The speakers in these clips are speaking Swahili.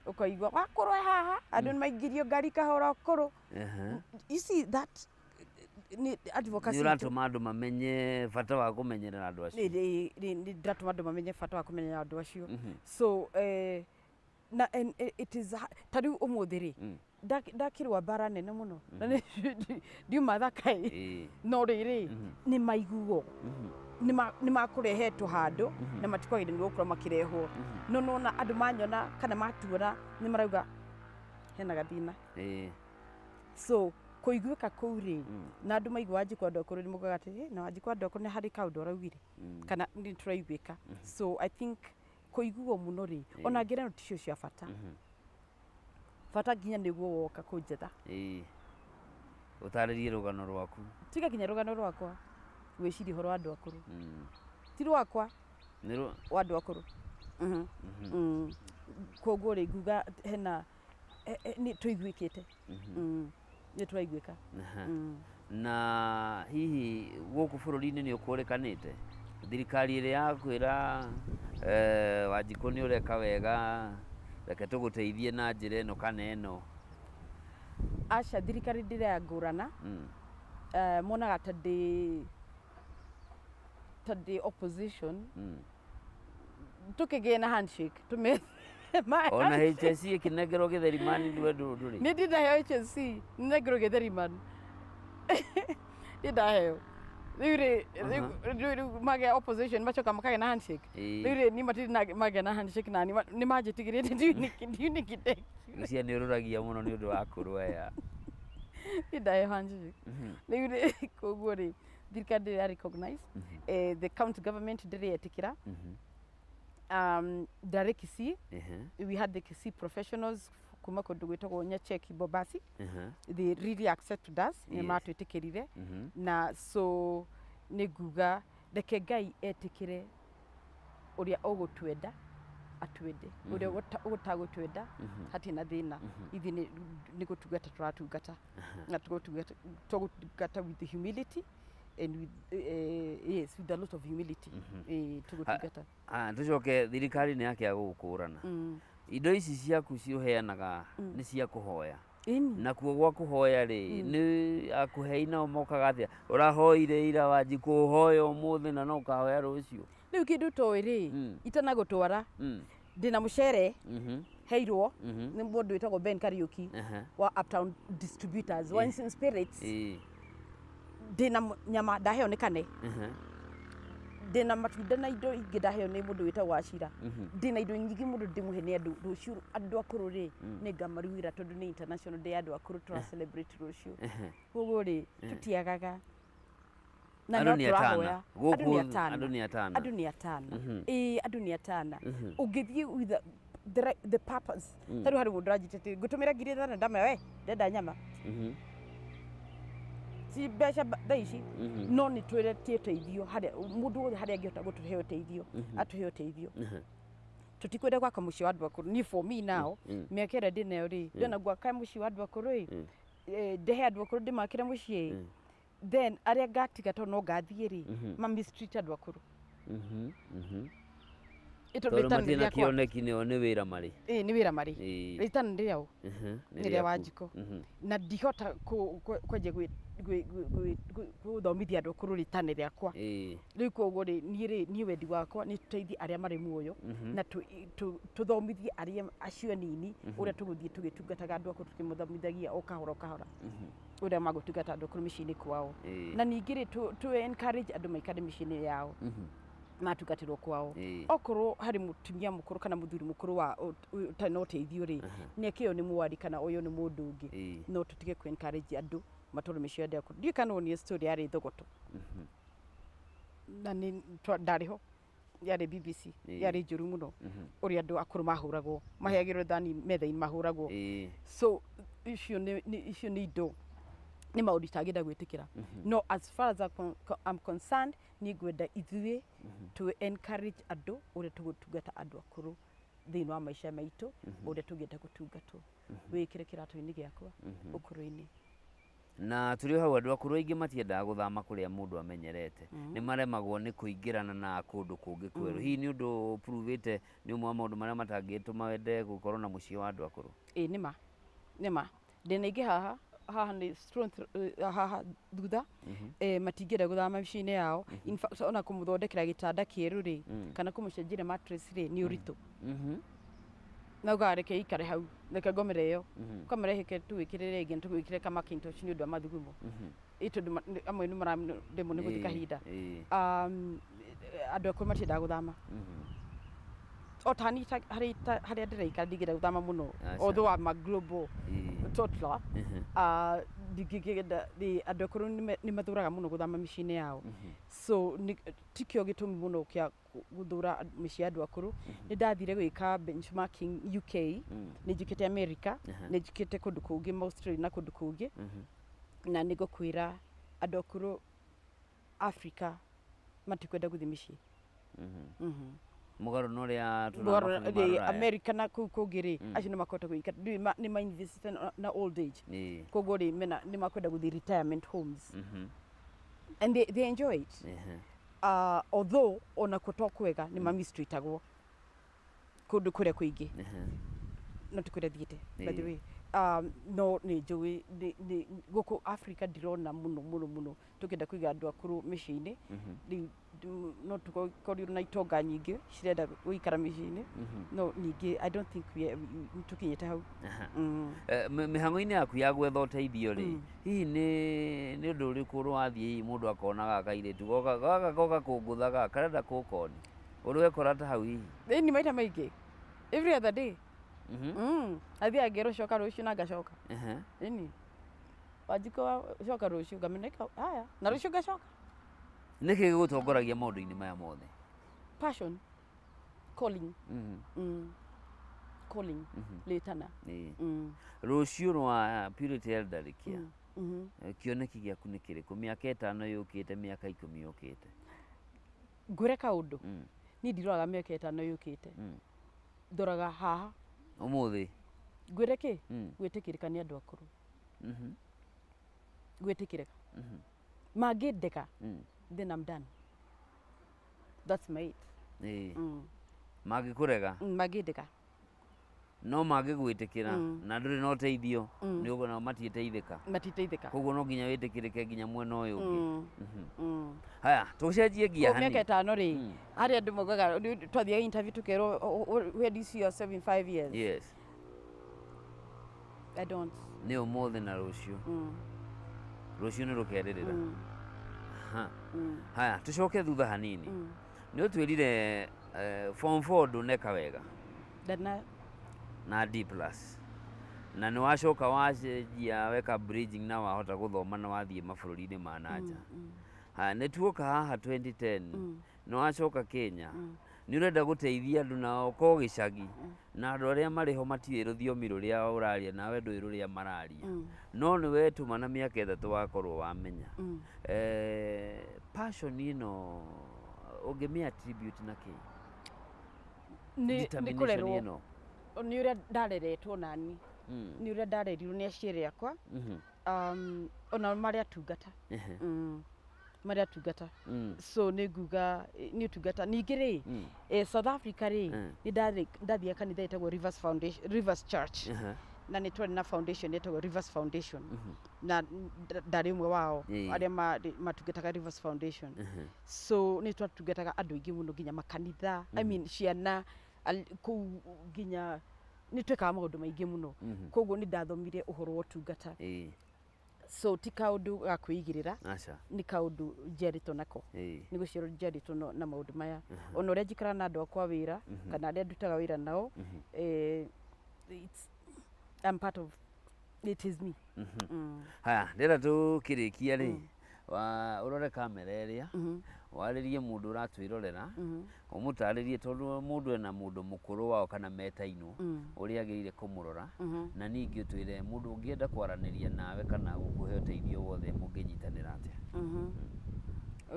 ukaigwa wakoro haha andu maigirio ngari kahora okoro you see that ni advocacy ni uratuma andu mamenye bata wa kumenyerera andu acio ni ndatuma andu mamenye bata wa kumenyerera andu acio so na it is tari umuthiri ndakirwa bara nene muno ndiuma thakai no riri ni maiguo ni makurehetwo handu na matikwagire ni gukura makirehwo no nona andu manyona kana matuona ni marauga hena gathina so kuiguika kuuri na andu maigua Wanjiku andu akuru ni mugaga ati na Wanjiku andu akuru ni hari kaundu araugire kana ni turaiguika so I think kuiguo muno ri ona ngireno ticio cia bata bata nginya niguo woka kunjetha utaririe rugano rwaku tiga kinya rugano rwakwa wiciri horo andu akuru ti rwakwa ni andu akuru koguo ri nguga hena ni tuiguikite ni turaiguika na hihi guku bururi-ini ni ukurikanite thirikari iri yakwira Wanjiku ni ureka wega reke tuguteithie na njira ino kana ino aca thirikari ndiragurana monaga tadi opposition tukigina handshake tume ona HSC ikinengerwo Gĩtherimani nduri ni ndindaheo HSC ninengerwo Gĩtherimani ndindaheo riu mage opposition macoka makage na handshake riu ni matiri mage na handshake na ni majitigirite ndiuni kide cia ni ururagia muno ni undu wa kurwea ndindaheo handshake riu koguo ri thirikari ndiri recognize the county government ndiri etikira ndari Kisii we had the Kisii professionals kuma kundu gwitagwo Nyacheki Bobasi they really accepted us ni matwitikirire na so ni nguga reke Ngai etikire uria ugutwenda atwende uria utagutwenda hatina thina ithi ni gutungata turatungata na tugutungata with humility and with yes with a lot of humility tugutungata tucoke thirikari ni yake gukurana indo ici ciaku ciuheanaga ni cia kuhoya na kuo gwa kuhoya ri ni akuheina umokaga atia urahoire ira Wanjiku uhoya umuthi na no kahoya rucio riu kindu toi ri itana gutwara ndina mucere heirwo ni mundu witagwo Ben Kariuki wa Uptown Distributors Wines and Spirits ndina nyama ndaheo ni kane ndina matunda na indo ingi ndaheo ni mundu witagwo Acira ndina indo nyingi mundu ndimuhe ni rucio andu akuru ri ni ngamaruira tondu ni international day andu akuru tura celebrate rucio koguo ri tutiagaga na no turahoya andu ni atana andu ni atana ungithie with the purpose taru hari mundu rajitete ngutumira ngiri thana ndama we ndenda nyama si besha daishi no ni twire teithio hari mundu wothe hari angihota gutuheo teithio atuheo teithio tutikwenda gwaka muci wa andu akuru ni for me now miakere ndinayo ri ndona gwaka muci wa andu akuru ndehe andu akuru ndimakire muci then aria ngatiga to no ngathie ri ma mistreat andu akuru ito bitana na kioneki ni wira mari ni wira mari ritana ndio ni Wanjiku na ndihota kweje guthomithia andu akuru ritana riakwa riu koguo ri ni wendi wakwa ni tuteithie aria mari muoyo na tuthomithie aria acio nini uria tuguthie tugitungataga andu akuru tukimuthomithagia o kahora uria magutungata andu akuru micini kwao na ningi ri tu encourage andu maikare micini yao matungatirwo kwao okorwo hari mutumia mukuru kana muthuri mukuru wa no teithio ri nekio ni mwari kana uyu ni mundu ungi no tutige ku encourage andu matoro micio ande akuru ndi kana ni story yari thogoto na ni ndariho yari BBC yari njuru muno uri andu akuru mahuragwo maheagirwo thani metha-ini mahuragwo so icio ni indo ni maundu tagenda gwitikira no as far as I'm concerned ni gwenda ithuĩ to encourage andu uria tugutungata andu akuru thiini wa maisha maitu uria tungenda gutungatwo wikire kiratu-ini giakwa ukuru-ini na tũrĩ hau andũ akũrũ aingĩ matiendaga gũthama kũrĩa mũndũ amenyerete nĩ maremagwo nĩ kũingĩrana na kũndũ kũngĩ kwerũ hihi nĩ ũndũ ũpuruvĩte nĩ ũmwe wa maũndũ marĩa matangĩtũma wende gũkorwo na mũciĩ wa andũ akũrũ? Nĩma ndĩna ingĩ haha nĩ haha thutha matingĩenda gũthama mĩciĩ-inĩ yao. In fact ona kũmũthondekera gĩtanda kĩerũ rĩ kana kũmũcenjĩra mattress rĩ nĩ ũritũ. Nauga reke ikare hau reke ngomere ĩyo kamareheke tũwĩkĩrĩre ĩngĩ tũwĩkĩre ka Macintosh nĩ ũndũ wa mathugumo tondũ amwe nĩ mararemwo nĩ gũthiĩ kahinda. Andũ akũrũ matiendaga gũthama o tani harĩa ndĩraikara ndingĩenda gũthama mũno although I'm a global toddler. Ndingĩenda andũ akũrũ nĩ mathũraga mũno gũthama mĩciĩ-inĩ yao, so tikĩo gĩtũmi mũno kĩa gũthũra mĩciĩ ya andũ akũrũ. Nĩ ndathire gwĩka benchmarking UK, nĩ njikĩte America, nĩ njikĩte kũndũ kũngĩ Australia na kũndũ kũngĩ, na nĩ ngũkwĩra andũ akũrũ Africa matikwenda gũthiĩ mĩciĩ mũgarũ na ũrĩa America na kũu kũngĩ rĩ acio nĩ makũhota gũikara nĩ ma-invest na old age, koguo rĩ nĩ makwenda gũthiĩ retirement homes and they enjoy it. Although ona kũtwa kwega nĩ ma-mistreatagwo kũndũ kũrĩa kũingĩ no ti kũrĩa thiĩte by the way. No nĩ njũĩ gũkũ Africa ndirona mũno tũkĩenda kũiga andũ akũrũ mĩciĩ-inĩ no tũkorirwo na itonga nyingĩ cirenda gũikara mĩciĩ-inĩ no ningĩ I don't think tũkinyĩte hau. Mĩhang'o-inĩ yaku ya gwetha ũteithio rĩ hihi nĩ ũndũ ũrĩkũ ũrathiĩ mũndũ akona gaka kairĩtu goka kũngũtha gaka karenda kũkoni ũrĩ wekora ta hau hihi? Ĩni maita maingĩ every other day athiaga ngerwo coka rũciũ na ngacoka. Ĩni Wanjikũ coka rũciũ ngameneka haya na rũciũ ngacoka. Nĩkĩ gĩgũtongoragia maũndũ-inĩ maya mothe? Passion, calling. Calling rĩtana. Rũciũ rwa Purity Elder-Rikia kĩoneki gĩaku nĩ kĩrĩkũ mĩaka 5 yũkĩte mĩaka 10 yũkĩte? Ngwĩre kaũndũ niĩ ndiroraga mĩaka 5 yũkĩte ndoraga haha ũmũthĩ. Ngwĩre kĩ gwĩtĩkĩrĩka nĩ andũ akũrũ gwĩtĩkĩrĩka mangĩndeka then I'm done. That's my it. Mangĩkũrega mangĩndeka no mangĩgwĩtĩkĩra na ndũrĩ na ũteithio nĩ ũgona matiteithĩka koguo no nginya wĩtĩkĩrĩke nginya mwena ũyũ ũngĩ. Haya tũcenjie ngia hani mĩaka 5 rĩ harĩa andũ maugaga twathiaga interview tũkerwo where do you see yourself in 5 years? Yes. I don't. Nĩ ũmũthĩ na rũciũ nĩ rũkerĩrĩra. Haya tũcoke thutha hanini nĩ ũtwĩrire form 4 ndũneka wega na D+ na nĩ wacoka wacenjia weka bridging na wahota gũthoma na wathiĩ mabũrũri-inĩ ma nanja. Nĩ tuoka haha 2010 nĩ wacoka Kenya nĩ ũrenda gũteithia andũ nao ko gĩcagi na andũ arĩa marĩ ho matiũĩ rũthiomi rũrĩa ũraria nawe ndũĩ rũrĩa mararia no nĩ wetũma na mĩaka 3 wakorwo wamenya. Passion ĩno ũngĩmĩ attribute na kĩ? Nĩ kũrerwo nĩ ũrĩa ndareretwo nani nĩ ũrĩa ndarerirwo nĩ aciari akwa ona marĩa tungata so nĩ nguga nĩ ũtungata ningĩ rĩ South Africa rĩ nĩ ndathiĩ kanitha ĩtagwo Rivers Church na nĩ twarĩ na foundation ĩtagwo Rivers Foundation na ndarĩ ũmwe wao arĩa matungataga Rivers Foundation. So nĩ twatungataga andũ aingĩ mũno nginya makanitha I mean ciana kũu nginya nĩ twekaga maũndũ maingĩ mũno koguo nĩ ndathomire ũhoro wa ũtungata. So ti kaũndũ ga kwĩigĩrĩra nĩ kaũndũ njeritwo nako nĩ gũciarwo njeritwo na maũndũ maya ona ũrĩa njikara na andũ akwa wĩra kana arĩa ndutaga wĩra nao I'm part of it is me. Haya ndĩra tũkĩrĩkia rĩ ũrore kamera ĩrĩa warĩrie mũndũ ũratwĩrorera ũmũtarĩrie tondũ mũndũ ena mũndũ mũkũrũ wao kana metainwo ũrĩa agĩrĩire kũmũrora na ningĩ ũtwĩre mũndũ ũngĩenda kwaranĩria nawe kana gũkũhe ũteithio wothe mũngĩnyitanĩra atĩa?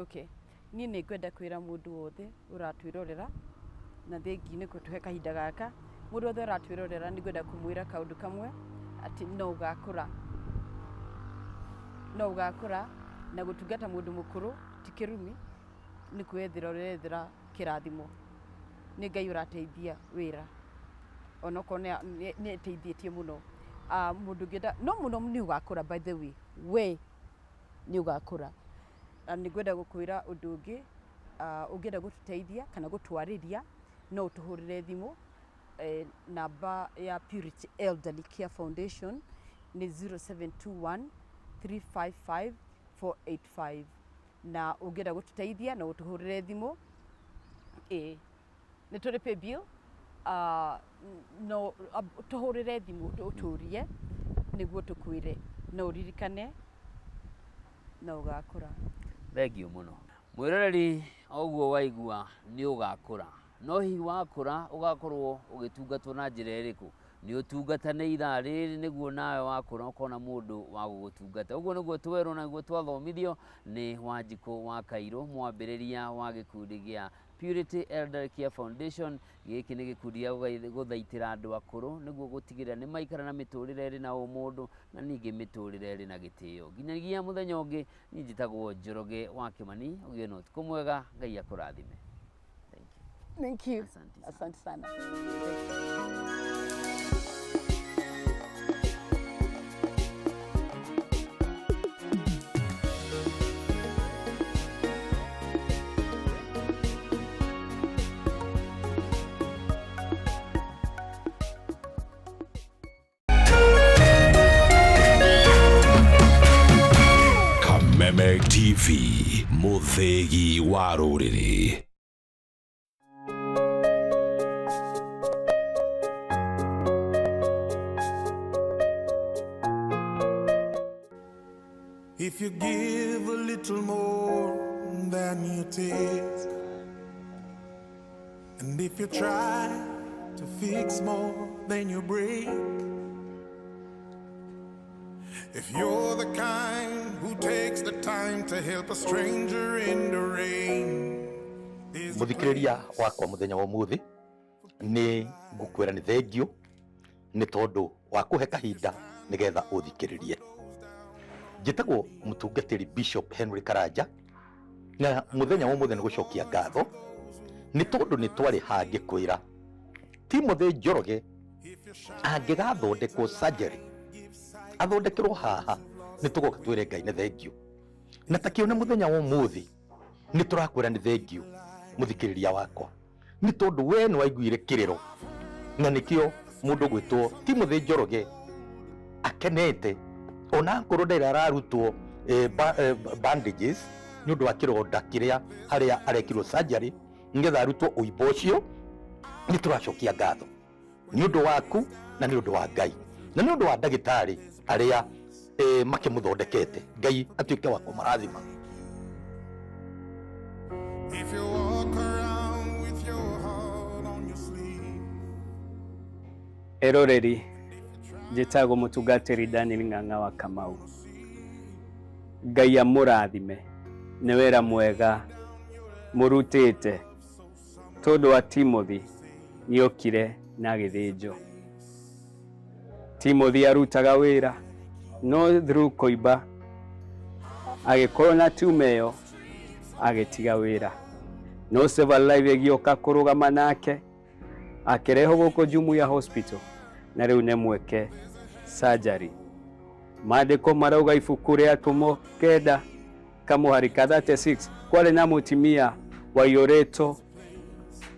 Okay, niĩ nĩ ngwenda kwĩra mũndũ wothe ũratwĩrorera na thengi nĩ gũtũhe kahinda gaka mũndũ wothe ũratwĩrorera nĩ ngwenda kũmwĩra kaũndũ kamwe atĩ no ũgakũra no ugakura na gutungata mundu mukuru ti kirumi ni kwethira urethira kirathimo ni Ngai urateithia wira ono kone ni teithietie muno mundu ngenda no muno ni ugakura by the way we ni ugakura ni gwenda gukwira undu ungi ungenda gututeithia kana gutwariria no utuhurire thimu namba ya Purity Elderly Care Foundation ni 0721 355 485 na ungenda gututeithia na utuhurire thimu ni turi pay bill no tuhurire thimu uturie niguo tukwire no uririkane na ugakura. Thengiũ mũno mwĩroreri oguo waigua nĩ ũgakũra no hihi wakũra ũgakorwo ũgĩtungatwo na njĩra ĩrĩkũ nĩ ũtungatane ithaa rĩrĩ nĩguo nawe wakũra ũkona mũndũ wa gũgũtungata ũguo nĩguo twerwo na nĩguo twathomithio nĩ Wanjikũ wa Kairũ mwambĩrĩria wa gĩkundi gĩa Purity Elderly Care Foundation. Gĩkĩ nĩ gĩkundi gĩa gũthaitĩra andũ akũrũ nĩguo gũtigĩrĩra nĩ maikara na mĩtũrĩre ĩrĩ na ũmũndũ na ningĩ mĩtũrĩre ĩrĩ na gĩtĩo. Nginyagia mũthenya ũngĩ niĩ njĩtagwo Njoroge wa Kĩmani. Ũgĩe na ũtukũ mwega, Ngai akũrathime. Thank you. Asante sana. Kameme TV, Muthegi wa Rũrĩrĩ. If you give a little more than you take, and if you try to fix more than you break, if you're the kind who takes the time to help a stranger in the rain. Muthikiriria wakwa muthenya wa muthi ni ngukwira ni thengio ni tondu wa kuhe kahinda nigetha uthikiririe. Njitagwo mutungatiri Bishop Henry Karanja na muthenya wa muthi ni gucokia ngatho ni tondu ni twari hangi kwira Timothy Njoroge angigathondekwo surgery athondekirwo haha ni tugoka twire Ngai ni thengio na takiona muthenya wa muthi ni turakwira ni thengio muthikiriria wakwa ni tondu we ni waiguire kiriro na nikio mundu gwitwo Timothy Njoroge akenete ona ngoro ndaira ararutwo bandages ni undu wa kironda kiria haria arekirwo surgery ngetha arutwo uimbo ucio ni turacokia ngatho ni undu waku na ni undu wa Ngai na ni undu wa ndagitari aria makimuthondekete. Ngai atuike wa kumarathima. If you walk around with your heart on your sleeve. Eroreri njitagwo mutungatiri Daniel Ng'ang'a wa Kamau. Ngai amurathime ni wera mwega murutite tondu wa Timothy niokire na githinjo. Timothy arutaga wira no through koiba agikorwo na tumeyo agitiga wira no Save Alive egioka kurugama nake akireho guko Jumuiya Hospital na riu ne mweke surgery. Maandiko marauga ibuku ria tumo kenda kamuharika 36 kwale na mutimia wa Yoreto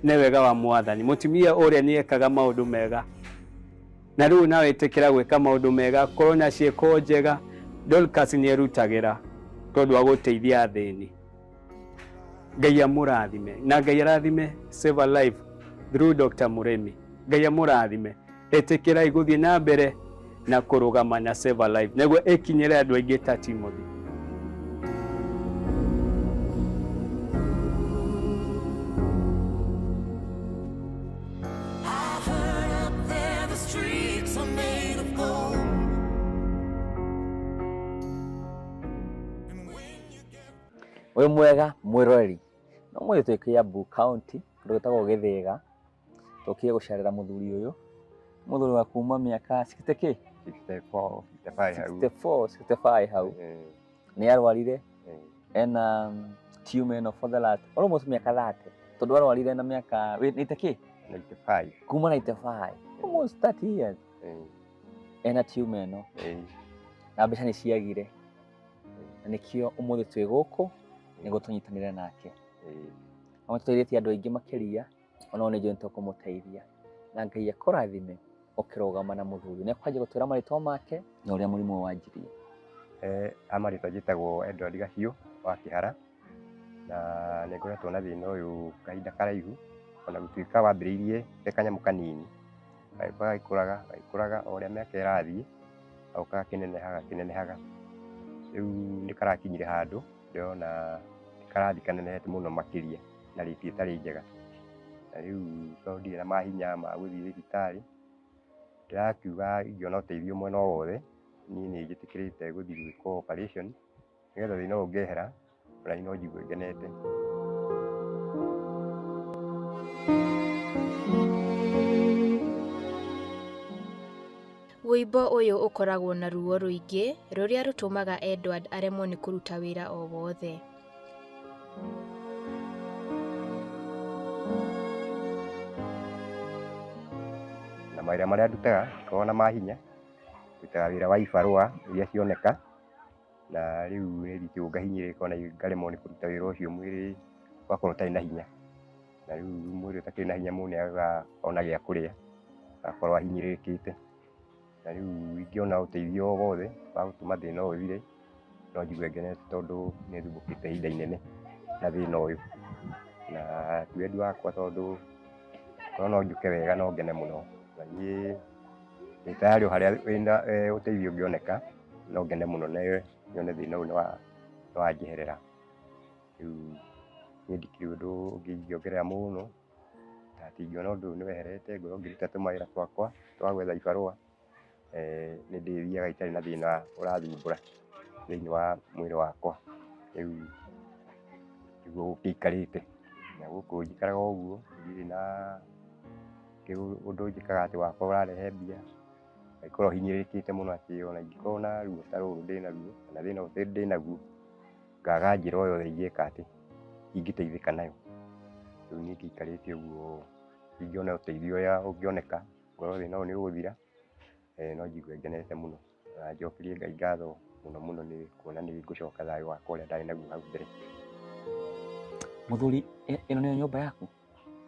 ne wega wa Mwathani. Mutimia uria niekaga maundu mega na riu nawe itikira gwika maundu mega korona cieko njega Dorcas ni erutagira tondu wa guteithia athini. Ngai amurathime na Ngai arathime Save Alive through Dr. Muremi. Ngai amurathime etikira iguthie na mbere na kurugama na Save Alive neguo ikinyire andu aingi ta Timothy. We mwega mwiroreri no mwe Kiambu County ndogetagwo Githiga tukie gucarira muthuri uyu wa kuma miaka 60 65 hau nĩ arwarire ena tumor ĩno for the last almost mĩaka 30 tondũ arwarire na mĩaka nĩte kĩ 95 kuma 95 almost 30 years ena tumor ĩno na mbeca nĩ ciagire na nĩkĩo ũmũthĩ twĩ gũkũ nĩguo tũnyitanĩre nake amũteithĩtie andũ aingĩ makĩria ona nĩ njũĩ nĩtũkũmũteithia na Ngai akũrathime ũkĩrũgama na mũthuri nĩ akwanjia gũtwĩra marĩtwa make na ũrĩa mũrimũ wanjirie. Amarĩtwa njĩtagwo Edward Gaciũ wa Kĩhara na nĩ ngoretwo na thĩna ũyũ kahinda karaihu ona gũtuĩka wambĩrĩirie te kanyamũ kanini gagĩkũraga o ũrĩa mĩaka ĩrathiĩ gaũka gakĩnenehaga rĩu nĩ karakinyire handũ ndĩrona karathi kanenehete mũno makĩria na rĩti ĩtarĩ njega na rĩu tondũ ndirĩ na mahinya ma gũthiĩ thibitarĩ ndĩrakiuga ingĩona ũteithio mwena o wothe niĩ nĩ njĩtĩkĩrĩte gũthiĩ gwĩkwo operation nĩgetha thĩna ũyũ ũngĩehera ona niĩ no njigue ngenete. Wũimbo ũyũ ũkoragwo na ruo rũingĩ rũrĩa rũtũmaga Edward aremwo nĩ kũruta wĩra o wothe. Na mawĩra marĩa ndutaga ndikoragwo na mahinya, ndutaga wĩra wa ibarũa iria cioneka na rĩu nĩ thiĩ ngahinyĩrĩrĩka ona ngaremwo nĩ kũruta wĩra ũcio mwĩrĩ ũgakorwo ũtarĩ na hinya na rĩu mwĩrĩ ũtakĩrĩ na hinya mũndũ nĩagaga ona gĩa kũrĩa agakorwo ahinyĩrĩrĩkĩte na rĩu ingĩona ũteithio o wothe wa gũtũma thĩna ũyũ ũthire no njigue ngenete tondũ nĩ thumbũkĩte ihinda inene na thĩna ũyũ na ti wendi wakwa tondũ korwo no njũke wega no ngene mũno na niĩ ndĩ tayari o harĩa wĩna ũteithio ũngĩoneka no ngene mũno na nyone thĩna ũyũ nĩ wanjeherera. Rĩu niĩ ndikĩrĩ ũndũ ũngĩ ingĩongerera mũno na ndingĩona ũndũ ũyũ nĩ weherete ngorwo ngĩruta tũmawĩra twakwa twa gwetha ibarũa nĩ ndĩthiaga itarĩ na thĩna ũrathumbũra thĩinĩ wa mwĩrĩ wakwa rĩu nĩguo gũgĩikarĩte na gũkũ njikaraga ũguo ndirĩ na ũndũ njĩkaga atĩ wakwa ũrarehe mbia ngagĩkorwo hinyĩrĩrĩkĩte mũno atĩ ona ingĩkorwo na ruo ta rũrũ ndĩ naruo kana thĩna ũyũ ndĩ naguo ngaga njĩra o yothe ingĩka atĩ ingĩteithĩka nayo. Rĩu niĩ ngĩikarĩte ũguo ingĩona ũteithio ũrĩa ũngĩoneka ngorwo thĩna ũyũ nĩ ũgũthira no njigue ngenete mũno na njokerie Ngai ngatho mũno mũno nĩ kuona nĩ ngũcoka thayũ wakwa ũrĩa ndarĩ naguo hau mbere. Mũthuri ĩno nĩyo nyũmba yaku?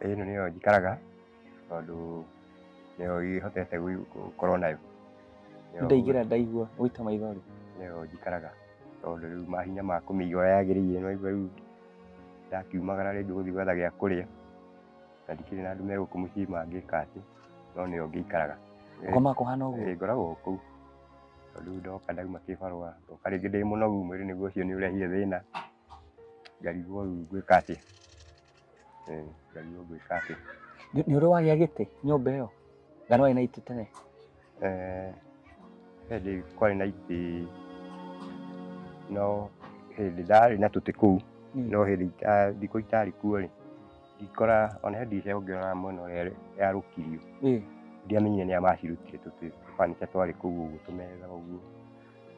Ĩno nĩyo njikaraga tondũ nĩyo ihotete gũkorwo nayo. Ndaigĩra ndaigua gũita maithori. Nĩyo njikaraga tondũ rĩu mahinya ma kũmĩiga ũrĩa yagĩrĩire no igua rĩu ndakiumagara rĩngĩ gũthiĩ gwetha gĩa kũrĩa na ndikĩrĩ na andũ megũkũ mũciĩ mangĩka atĩ no nĩyo ngĩikaraga. Ngoma kũhana ũguo? Ngoragwo kũu tondũ ndoka ndauma kĩbarũa ndoka rĩngĩ ndĩ mũnogu mwĩrĩ nĩguo ũcio nĩ ũrehire thĩna ngarigwo rĩu ngwĩka atĩa ngarigwo ngwĩka atĩa. Nĩ ũrĩ wagĩa gĩtĩ nyũmba ĩyo kana warĩ na itĩ tene? Hĩndĩ kwarĩ na itĩ no hĩndĩ ndarĩ na tũtĩ kũu no hĩndĩ thikũ itarĩ kuo rĩ ngikora ona hĩndĩ icio ũngĩrora mwena ũrĩa yarũkirio ndiamenyire nĩ a macirutire tũtĩ furniture twarĩ kũu ũguo tũmetha ũguo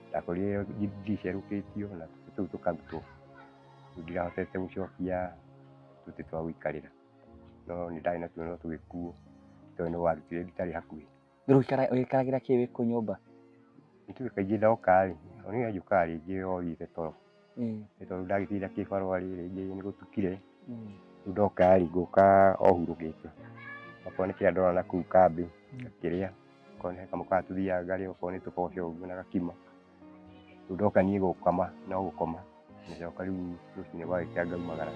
ndakorire ndicerũkĩtio na tũtĩ tũu tũkarutwo rĩu ndirahotete gũcokia tũtĩ twa gũikarĩra no nĩ ndarĩ natuo no tũgĩkuo tondũ nĩ warutire nditarĩ hakuhĩ. Rĩu ũgĩikaragĩra kĩ wĩ kũu nyũmba? Nĩtuĩ kaingĩ ndoka rĩ niĩ njũkaga rĩngĩ o thiĩte toro nĩ tondũ ndagĩtinda kĩbarũa rĩngĩ nĩ gũtukire rĩu ndoka rĩ ngũka o hurũkĩte okorwo nĩ kĩrĩa ndona na kũu kambĩ ngakĩrĩa okorwo nĩ kamũkate tũthiaga ngarĩa okorwo nĩ tũboco ũguo na gakima rĩu ndoka niĩ gũkoma no gũkoma ngacoka rĩu rũciinĩ gwagĩkĩa ngaumagara.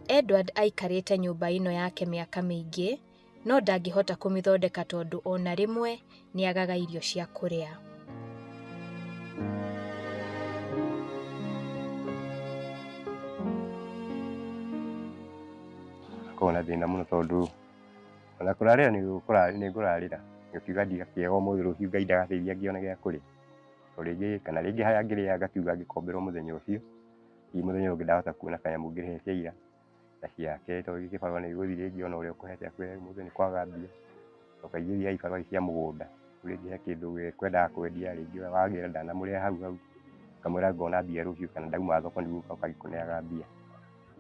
Edward aikarĩte nyũmba ĩno yake mĩaka mĩingĩ no ndangĩhota kũmĩthondeka tondũ ona rĩmwe nĩagaga irio cia kũrĩa. Korwo na thĩna mũno tondũ ona kũrarĩra nĩ ngũrarĩra ngĩkiuga ndigakĩaga ũmũthĩ rũciũ Ngai ndagateithia ngĩone gĩa kũrĩa tondũ rĩngĩ kana rĩngĩ harĩa ngĩrĩaga ngakiuga ngĩkomberwo mũthenya ũcio muthenya ũngĩ ndahota kuona kanyamũ ngĩrĩhe ira na ciake tondũ gĩbarũa nĩ gĩgũthire ngĩona ũrĩa ũkũhete akwĩra mũthenya nĩ kwaga mbia ũkaigĩria ibarũa cia mũgũnda rĩngĩ he kĩndũ kwendaga kwendia rĩngĩ wagĩra ndanamũrĩha hau kamwĩra ngona mbia rũciũ kana ndauma thoko nĩguo ũkagĩkũneaga mbia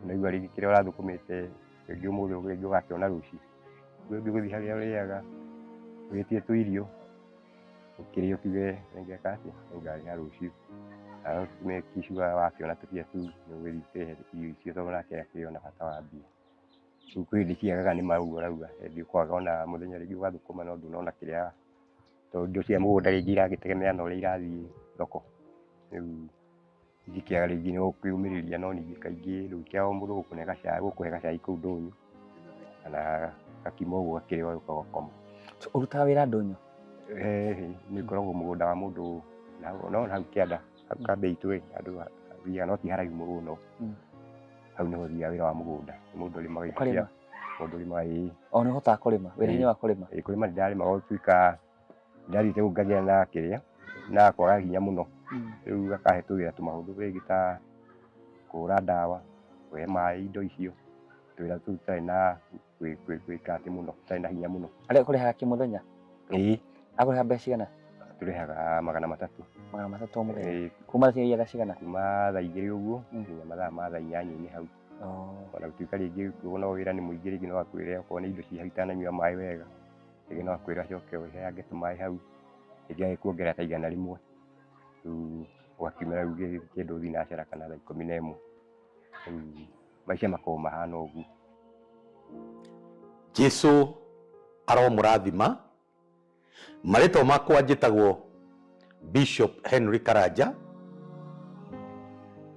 naigua rĩngĩ kĩrĩa ũrathũkũmĩte rĩngĩ ũmũthĩ rĩngĩ ũgakĩona rũciũ gũthiĩ harĩa ũrĩaga wĩtie tũirio ũkĩrĩa ũkiuge nĩngeka atĩa nĩngarĩha rũciũ kicua wakĩona tũbia tu nĩũgũthiĩ ũkĩrĩhe irio icio tondũ nake akĩrĩ na bata wa mbia rĩu kwĩ hĩndĩ ciagaga nĩ maũguo ũrauga hĩndĩ ũkwaga ona mũthenya rĩngĩ ũgathũkũma no ndũnona kĩrĩa tondũ indo cia mũgũnda rĩngĩ iragĩtegemea na ũrĩa irathiĩ thoko rĩu ingĩkĩaga rĩngĩ nĩ ũkwĩyũmĩrĩria no ningĩ kaingĩ rĩu kĩa o mũndũ gũkũhe gacai kũu ndũnyũ kana gakima ũguo gakĩrĩ ũgakoma. Ũrutaga wĩra ndũnyũ? Nĩ ngoragwo mũgũnda wa mũndũ no hau kĩanda hau kambĩ itũ andũ thiaga no ti haraihu mũno hau nĩho thiaga wĩra wa mũgũnda mũndũ ũrĩmaga indo mũndũ ũrĩmaga o nĩ ũhotaga kũrĩma wĩra-inĩ wa kũrĩma? Kũrĩma nĩ ndarĩmaga gũtuĩka ndathiĩte ngagĩa na kĩrĩa na kwaga hinya mũno rĩu gakahe tũwĩra tũmahũthũ rĩngĩ ta kũhũra ndawa kũhe maĩ indo icio twĩra tũu tũtarĩ na gwĩka atĩ mũno tũtarĩ na hinya mũno. Arĩa ũkũrĩhaga kĩmũthenya? Akũrĩha mbeca cigana? Tũrĩhaga 300. 300 o mũthenya? Kuma thaa cigana? Kuma thaa 2 ũguo nginya mathaa ma thaa 8 hau. Ona gũtuĩka rĩngĩ kuona wĩra nĩ mũingĩ rĩngĩ no akwĩre okorwo nĩ indo ciĩ itananyua maĩ wega rĩngĩ no akwĩra acoke ũheage tũmaĩ hau rĩngĩ agĩkuongerera ta 100 rĩu ũgakiumĩra rĩu kĩndũ thinacara kana thaa 11 rĩu maica makoragwo mahana ũguo. Jesũ aromũrathima. Marĩtwa makwa njĩtagwo Bishop Henry Karanja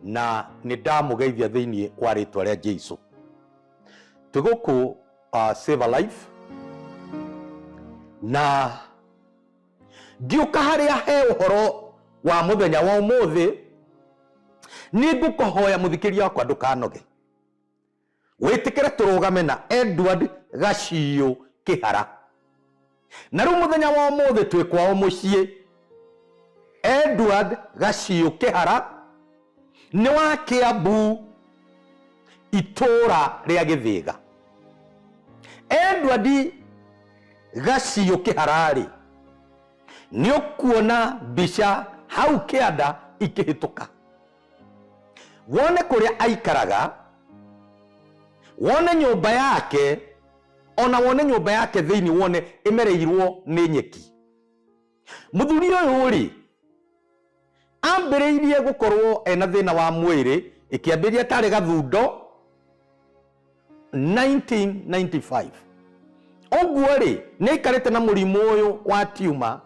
na nĩ ndamũgeithia thĩinĩ wa rĩtwa rĩa Jesũ. Twĩ gũkũ Save a Life na ngĩũka harĩa he ũhoro wa mũthenya wa ũmũthĩ nĩ ngũkũhoya mũthikĩria wakwa ndũkanoge wĩtĩkĩre tũrũgame na Edward Gaciũ Kĩhara. Na rĩu mũthenya wa ũmũthĩ twĩ kwao mũciĩ. Edward Gaciũ Kĩhara nĩ wa Kĩambu itũũra rĩa Gĩthĩga. Edward Gaciũ Kĩhara rĩ nĩ ũkuona mbica hau kĩanda ikĩhĩtũka wone kũrĩa aikaraga wone nyũmba yake ona wone nyũmba yake thĩinĩ wone ĩmereirwo nĩ nyeki. Mũthuri ũyũ rĩ ambĩrĩirie gũkorwo ena thĩna wa mwĩrĩ ĩkĩambĩrĩria tarĩ gathundo 1995. Ũguo rĩ nĩ aikarĩte na mũrimũ ũyũ wa tumor